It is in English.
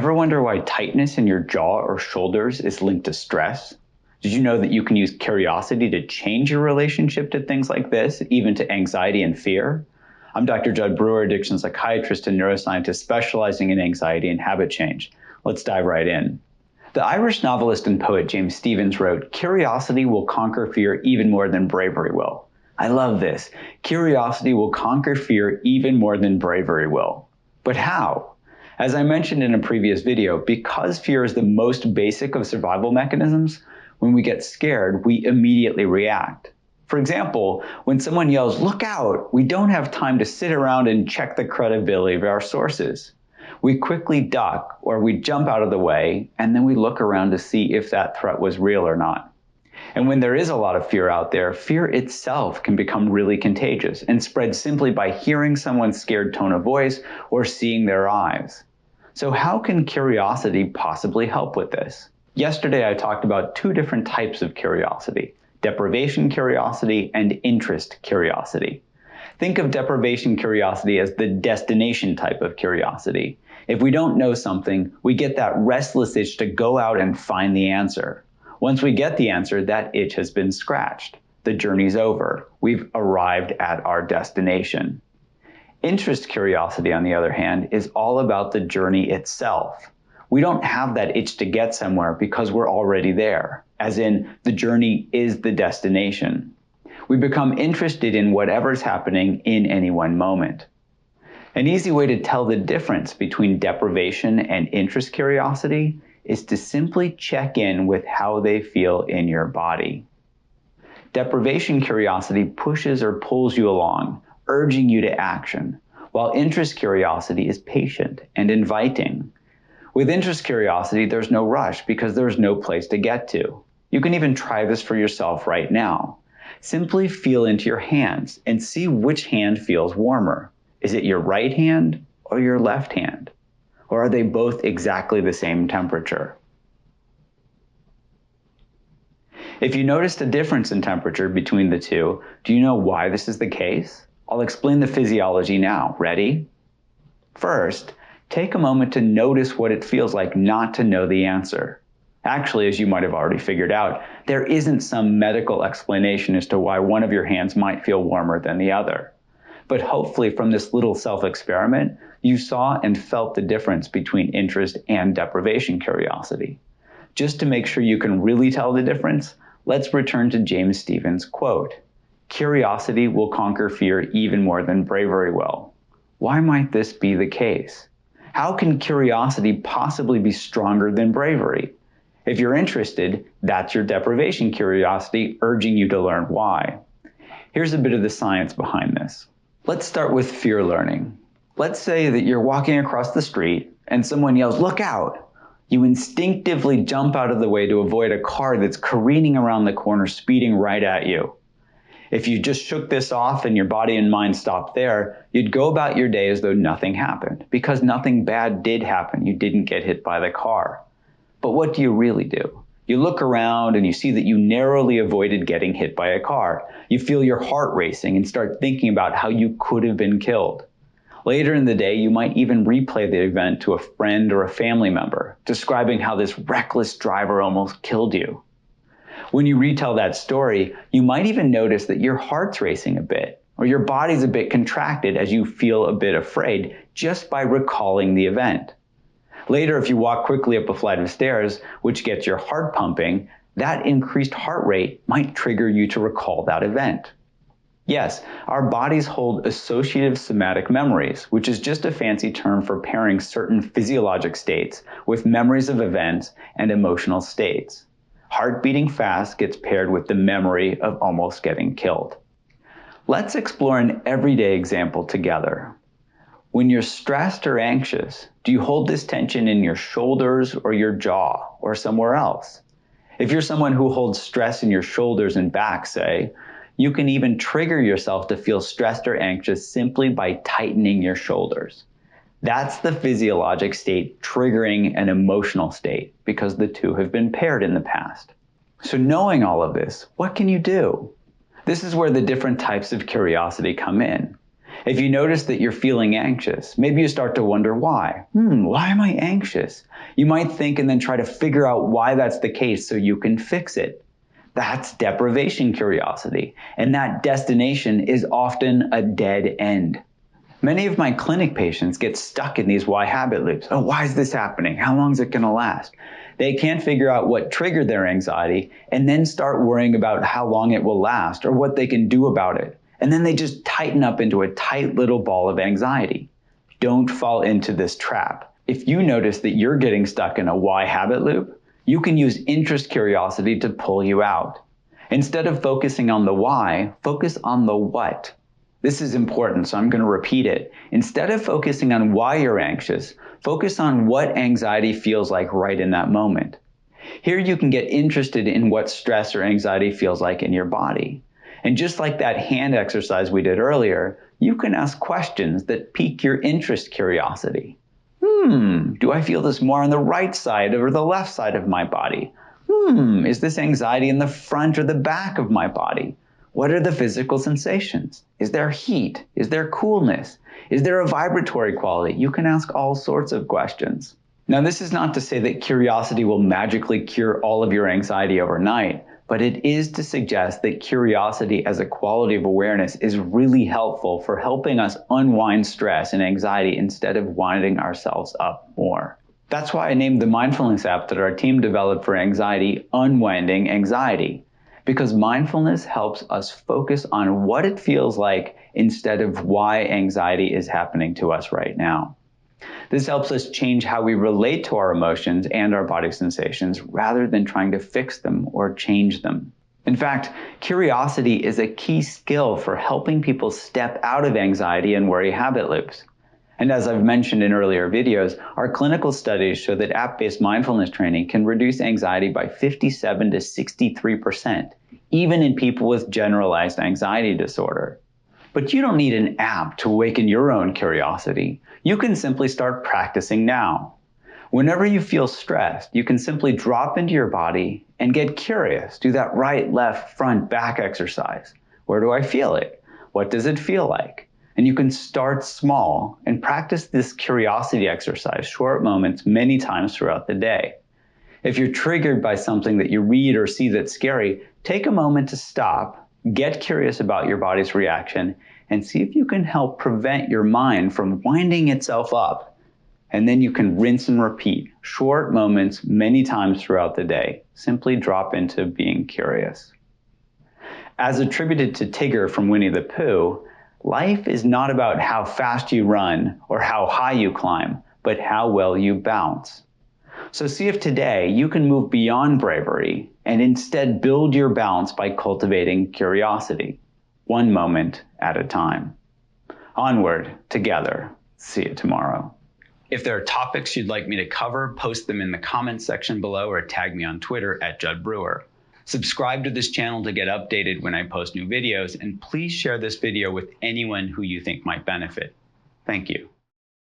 Ever wonder why tightness in your jaw or shoulders is linked to stress? Did you know that you can use curiosity to change your relationship to things like this, even to anxiety and fear? I'm Dr. Jud Brewer, addiction psychiatrist and neuroscientist specializing in anxiety and habit change. Let's dive right in. The Irish novelist and poet James Stephens wrote, "Curiosity will conquer fear even more than bravery will." I love this. Curiosity will conquer fear even more than bravery will. But how? As I mentioned in a previous video, because fear is the most basic of survival mechanisms, when we get scared, we immediately react. For example, when someone yells, "Look out," we don't have time to sit around and check the credibility of our sources. We quickly duck or we jump out of the way, and then we look around to see if that threat was real or not. And when there is a lot of fear out there, fear itself can become really contagious and spread simply by hearing someone's scared tone of voice or seeing their eyes. So how can curiosity possibly help with this? Yesterday, I talked about two different types of curiosity: deprivation curiosity and interest curiosity. Think of deprivation curiosity as the destination type of curiosity. If we don't know something, we get that restless itch to go out and find the answer. Once we get the answer, that itch has been scratched. The journey's over. We've arrived at our destination. Interest curiosity, on the other hand, is all about the journey itself. We don't have that itch to get somewhere because we're already there, as in the journey is the destination. We become interested in whatever's happening in any one moment. An easy way to tell the difference between deprivation and interest curiosity is to simply check in with how they feel in your body. Deprivation curiosity pushes or pulls you along, urging you to action, while interest curiosity is patient and inviting. With interest curiosity, there's no rush because there's no place to get to. You can even try this for yourself right now. Simply feel into your hands and see which hand feels warmer. Is it your right hand or your left hand? Or are they both exactly the same temperature? If you noticed a difference in temperature between the two, do you know why this is the case? I'll explain the physiology now. Ready? First, take a moment to notice what it feels like not to know the answer. Actually, as you might have already figured out, there isn't some medical explanation as to why one of your hands might feel warmer than the other. But hopefully from this little self-experiment, you saw and felt the difference between interest and deprivation curiosity. Just to make sure you can really tell the difference, let's return to James Stephens' quote, "Curiosity will conquer fear even more than bravery will." Why might this be the case? How can curiosity possibly be stronger than bravery? If you're interested, that's your deprivation curiosity urging you to learn why. Here's a bit of the science behind this. Let's start with fear learning. Let's say that you're walking across the street and someone yells, "Look out!" You instinctively jump out of the way to avoid a car that's careening around the corner, speeding right at you. If you just shook this off and your body and mind stopped there, you'd go about your day as though nothing happened, because nothing bad did happen. You didn't get hit by the car. But what do you really do? You look around and you see that you narrowly avoided getting hit by a car. You feel your heart racing and start thinking about how you could have been killed. Later in the day, you might even replay the event to a friend or a family member, describing how this reckless driver almost killed you. When you retell that story, you might even notice that your heart's racing a bit, or your body's a bit contracted as you feel a bit afraid just by recalling the event. Later, if you walk quickly up a flight of stairs, which gets your heart pumping, that increased heart rate might trigger you to recall that event. Yes, our bodies hold associative somatic memories, which is just a fancy term for pairing certain physiologic states with memories of events and emotional states. Heart beating fast gets paired with the memory of almost getting killed. Let's explore an everyday example together. When you're stressed or anxious, do you hold this tension in your shoulders or your jaw or somewhere else? If you're someone who holds stress in your shoulders and back, say, you can even trigger yourself to feel stressed or anxious simply by tightening your shoulders. That's the physiologic state triggering an emotional state because the two have been paired in the past. So knowing all of this, what can you do? This is where the different types of curiosity come in. If you notice that you're feeling anxious, maybe you start to wonder why. Why am I anxious? You might think and then try to figure out why that's the case so you can fix it. That's deprivation curiosity, and that destination is often a dead end. Many of my clinic patients get stuck in these why habit loops. Oh, why is this happening? How long is it going to last? They can't figure out what triggered their anxiety and then start worrying about how long it will last or what they can do about it. And then they just tighten up into a tight little ball of anxiety. Don't fall into this trap. If you notice that you're getting stuck in a why habit loop, you can use interest curiosity to pull you out. Instead of focusing on the why, focus on the what. This is important, so I'm going to repeat it. Instead of focusing on why you're anxious, focus on what anxiety feels like right in that moment. Here you can get interested in what stress or anxiety feels like in your body. And just like that hand exercise we did earlier, you can ask questions that pique your interest curiosity. Do I feel this more on the right side or the left side of my body? Is this anxiety in the front or the back of my body? What are the physical sensations? Is there heat? Is there coolness? Is there a vibratory quality? You can ask all sorts of questions. Now, this is not to say that curiosity will magically cure all of your anxiety overnight, but it is to suggest that curiosity as a quality of awareness is really helpful for helping us unwind stress and anxiety instead of winding ourselves up more. That's why I named the mindfulness app that our team developed for anxiety Unwinding Anxiety. Because mindfulness helps us focus on what it feels like instead of why anxiety is happening to us right now. This helps us change how we relate to our emotions and our body sensations rather than trying to fix them or change them. In fact, curiosity is a key skill for helping people step out of anxiety and worry habit loops. And as I've mentioned in earlier videos, our clinical studies show that app-based mindfulness training can reduce anxiety by 57 to 63%, even in people with generalized anxiety disorder. But you don't need an app to awaken your own curiosity. You can simply start practicing now. Whenever you feel stressed, you can simply drop into your body and get curious. Do that right, left, front, back exercise. Where do I feel it? What does it feel like? And you can start small and practice this curiosity exercise, short moments, many times throughout the day. If you're triggered by something that you read or see that's scary, take a moment to stop, get curious about your body's reaction, and see if you can help prevent your mind from winding itself up. And then you can rinse and repeat, short moments, many times throughout the day. Simply drop into being curious. As attributed to Tigger from Winnie the Pooh, life is not about how fast you run or how high you climb, but how well you bounce. So see if today you can move beyond bravery and instead build your balance by cultivating curiosity, one moment at a time. Onward, together. See you tomorrow. If there are topics you'd like me to cover, post them in the comments section below or tag me on Twitter at Jud Brewer. Subscribe to this channel to get updated when I post new videos, and please share this video with anyone who you think might benefit. Thank you.